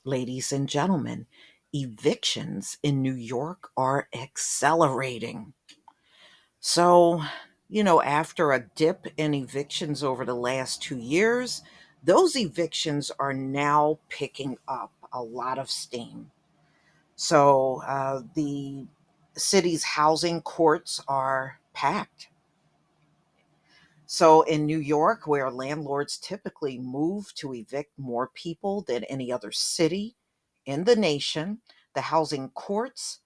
Ladies and gentlemen, evictions in New York are accelerating. So, after a dip in evictions over the last 2 years, those evictions are now picking up a lot of steam. So, the city's housing courts are packed. So, in New York, where landlords typically move to evict more people than any other city in the nation, the housing courts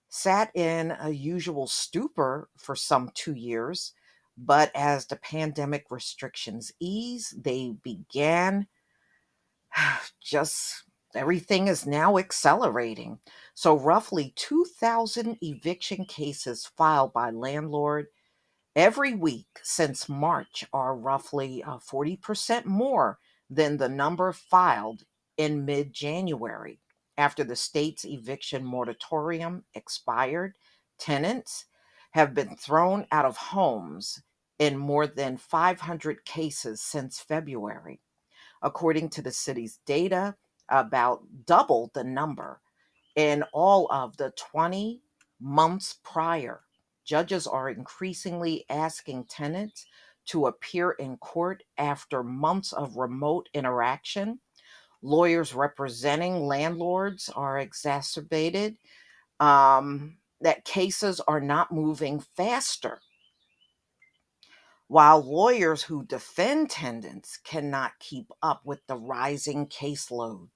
sat in a usual stupor for some 2 years. But as the pandemic restrictions eased, they began just everything is now accelerating. So, roughly 2,000 eviction cases filed by landlord every week since March are roughly 40% more than the number filed in mid January. After the state's eviction moratorium expired, tenants have been thrown out of homes in more than 500 cases since February. According to the city's data, about double the number in all of the 20 months prior. Judges are increasingly asking tenants to appear in court after months of remote interaction. Lawyers representing landlords are exacerbated, that cases are not moving faster, while lawyers who defend tenants cannot keep up with the rising caseload.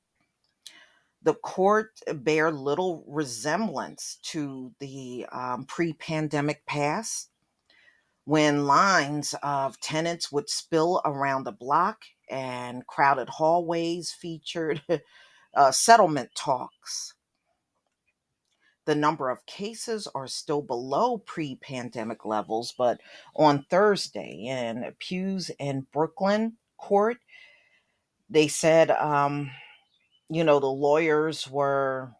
The court bear little resemblance to the pre-pandemic past when lines of tenants would spill around the block and crowded hallways featured settlement talks. The number of cases are still below pre-pandemic levels, but on Thursday in Pews and Brooklyn court, they said, the lawyers were,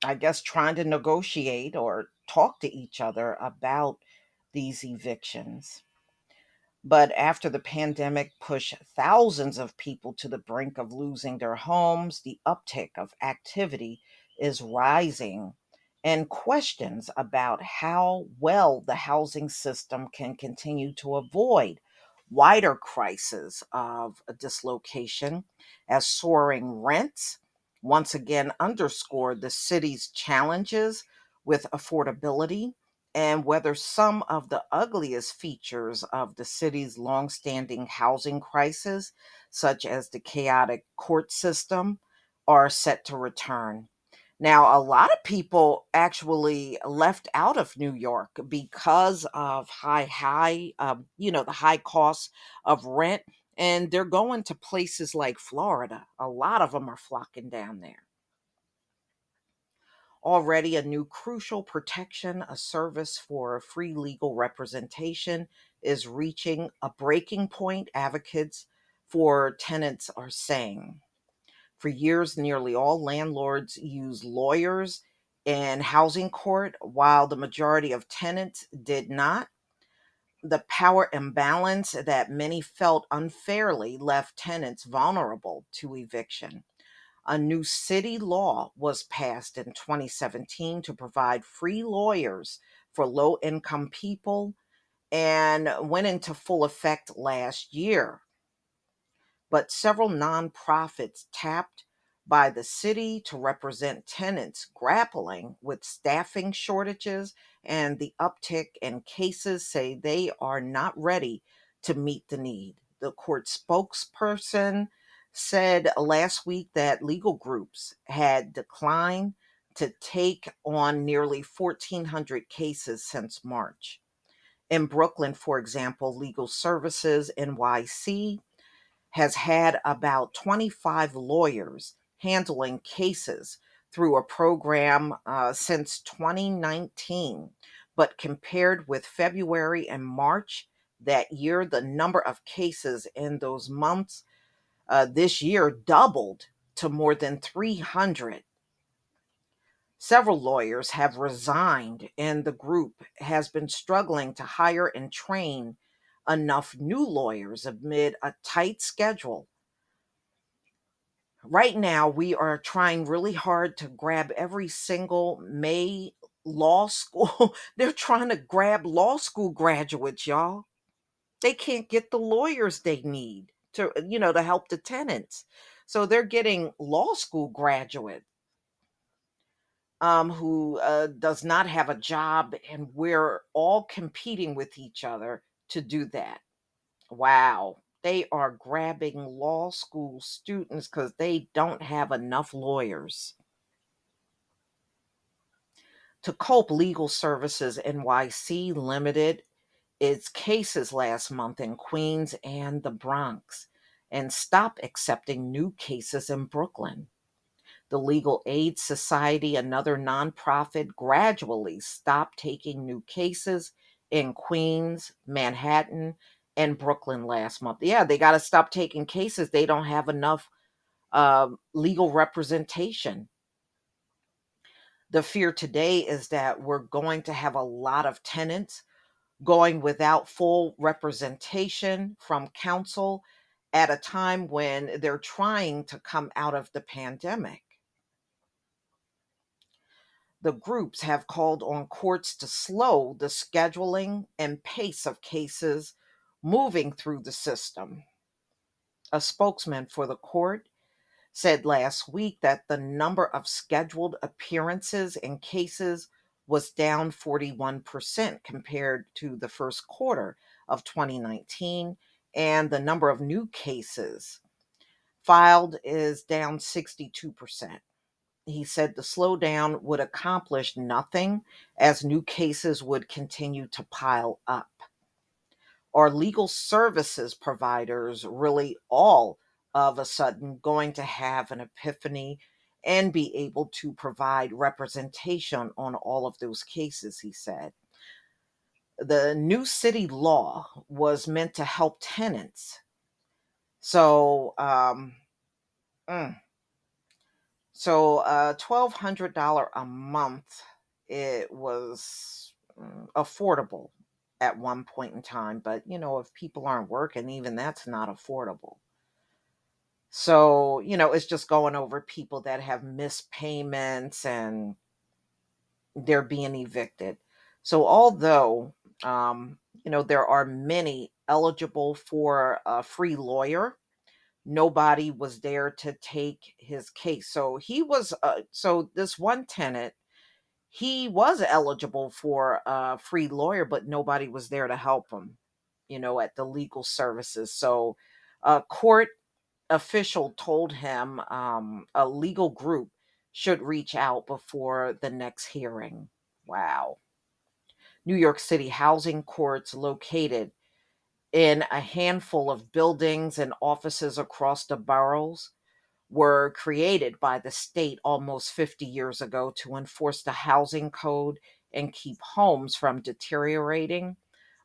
I guess, trying to negotiate or talk to each other about these evictions. But after the pandemic pushed thousands of people to the brink of losing their homes, the uptick of activity is rising, and questions about how well the housing system can continue to avoid wider crises of dislocation as soaring rents once again underscore the city's challenges with affordability, and whether some of the ugliest features of the city's longstanding housing crisis, such as the chaotic court system, are set to return. Now, a lot of people actually left out of New York because of the high cost of rent, and they're going to places like Florida. A lot of them are flocking down there. Already a new crucial protection, a service for free legal representation, is reaching a breaking point, advocates for tenants are saying. For years, nearly all landlords use lawyers in housing court, while the majority of tenants did not. The power imbalance that many felt unfairly left tenants vulnerable to eviction. A new city law was passed in 2017 to provide free lawyers for low income people and went into full effect last year. But several nonprofits tapped by the city to represent tenants grappling with staffing shortages and the uptick in cases say they are not ready to meet the need. The court spokesperson said last week that legal groups had declined to take on nearly 1,400 cases since March. In Brooklyn, for example, Legal Services NYC has had about 25 lawyers handling cases through a program since 2019. But compared with February and March that year, the number of cases in those months this year doubled to more than 300. Several lawyers have resigned, and the group has been struggling to hire and train enough new lawyers amid a tight schedule. Right now, we are trying really hard to grab every single May law school. They're trying to grab law school graduates, y'all. They can't get the lawyers they need to, to help the tenants. So they're getting law school graduate who does not have a job, and we're all competing with each other to do that. Wow. They are grabbing law school students because they don't have enough lawyers. To cope, Legal Services NYC limited its cases last month in Queens and the Bronx and stopped accepting new cases in Brooklyn. The Legal Aid Society, another nonprofit, gradually stopped taking new cases in Queens, Manhattan, and Brooklyn last month. Yeah, they got to stop taking cases. They don't have enough legal representation. The fear today is that we're going to have a lot of tenants going without full representation from counsel at a time when they're trying to come out of the pandemic. The groups have called on courts to slow the scheduling and pace of cases moving through the system. A spokesman for the court said last week that the number of scheduled appearances and cases was down 41% compared to the first quarter of 2019, and the number of new cases filed is down 62%. He said the slowdown would accomplish nothing as new cases would continue to pile up. Are legal services providers really all of a sudden going to have an epiphany and be able to provide representation on all of those cases? He said. The new city law was meant to help tenants. So, mm, $1,200 a month, it was affordable at one point in time. But, if people aren't working, even that's not affordable. So, it's just going over people that have missed payments and they're being evicted. So, although, there are many eligible for a free lawyer, nobody was there to take his case. So so this one tenant, he was eligible for a free lawyer, but nobody was there to help him, at the legal services. So a court official told him a legal group should reach out before the next hearing. Wow. New York City housing courts located in a handful of buildings and offices across the boroughs were created by the state almost 50 years ago to enforce the housing code and keep homes from deteriorating.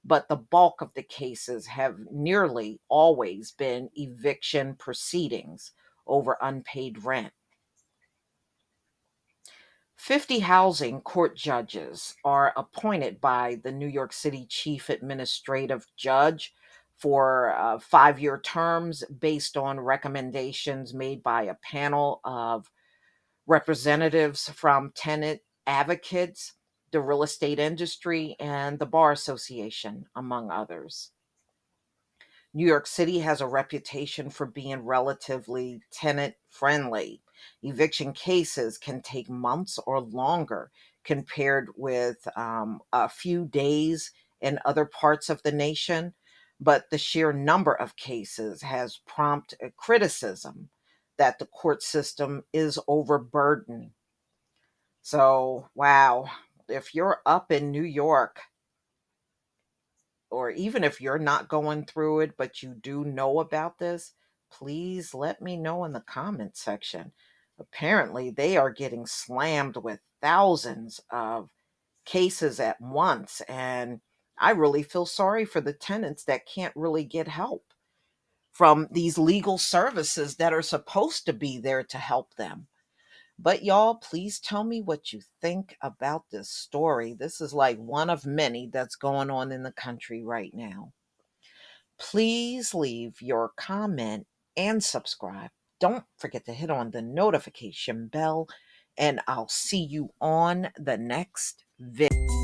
But the bulk of the cases have nearly always been eviction proceedings over unpaid rent. 50 housing court judges are appointed by the New York City chief administrative judge for 5-year terms based on recommendations made by a panel of representatives from tenant advocates, the real estate industry, and the Bar Association, among others. New York City has a reputation for being relatively tenant friendly. Eviction cases can take months or longer compared with a few days in other parts of the nation, but the sheer number of cases has prompted criticism that the court system is overburdened. So, wow, if you're up in New York, or even if you're not going through it, but you do know about this, please let me know in the comment section. Apparently, they are getting slammed with thousands of cases at once. And I really feel sorry for the tenants that can't really get help from these legal services that are supposed to be there to help them. But y'all, please tell me what you think about this story. This is like one of many that's going on in the country right now. Please leave your comment and subscribe. don't forget to hit on the notification bell, and I'll see you on the next video.